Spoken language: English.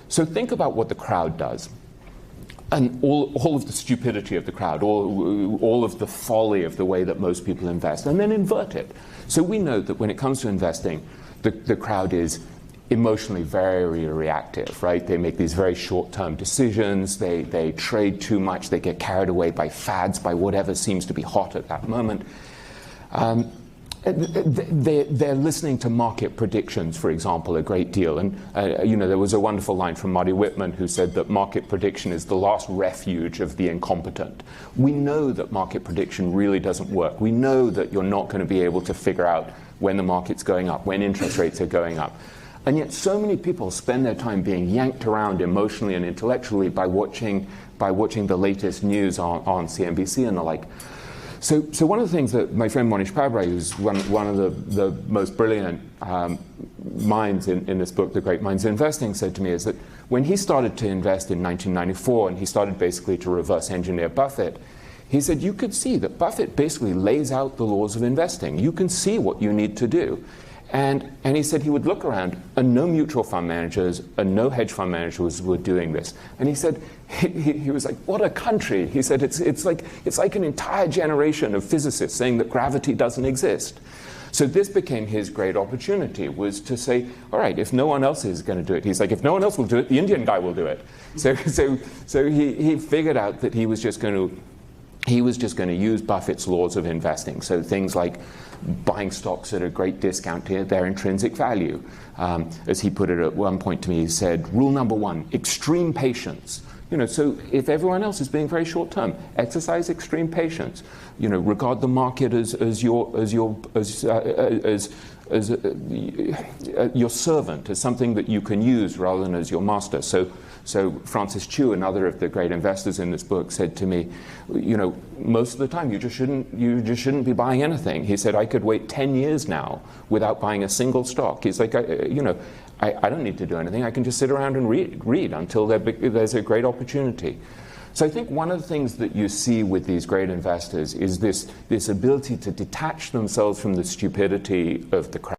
So think about what the crowd does. And all of the stupidity of the crowd, all of the folly of the way that most people invest, and then invert it. So we know that when it comes to investing, the crowd is emotionally very reactive, right? They make these very short-term decisions, they trade too much, they get carried away by fads, by whatever seems to be hot at that moment. They're listening to market predictions, for example, a great deal. And there was a wonderful line from Marty Whitman who said that market prediction is the last refuge of the incompetent. We know that market prediction really doesn't work. We know that you're not going to be able to figure out when the market's going up, when interest rates are going up. And yet so many people spend their time being yanked around emotionally and intellectually by watching the latest news on CNBC and the like. So one of the things that my friend Monish Pabrai, who's one of the most brilliant minds in this book, The Great Minds of Investing, said to me is that when he started to invest in 1994 and he started basically to reverse engineer Buffett, he said you could see that Buffett basically lays out the laws of investing. You can see what you need to do. And he said he would look around and no mutual fund managers and no hedge fund managers were doing this. And he said, he was like, what a country. He said, it's like an entire generation of physicists saying that gravity doesn't exist. So this became his great opportunity, was to say, all right, if no one else is going to do it, he's like, if no one else will do it, the Indian guy will do it. So he figured out that he was just going to use Buffett's laws of investing. So things like buying stocks at a great discount to their intrinsic value. As he put it at one point to me, he said, rule number one, extreme patience. So if everyone else is being very short term, exercise extreme patience. Regard the market as your servant, as something that you can use rather than as your master. So Francis Chu, another of the great investors in this book, said to me, most of the time you just shouldn't be buying anything. He said, I could wait 10 years now without buying a single stock. He's like, I don't need to do anything. I can just sit around and read until there's a great opportunity. So I think one of the things that you see with these great investors is this ability to detach themselves from the stupidity of the crowd.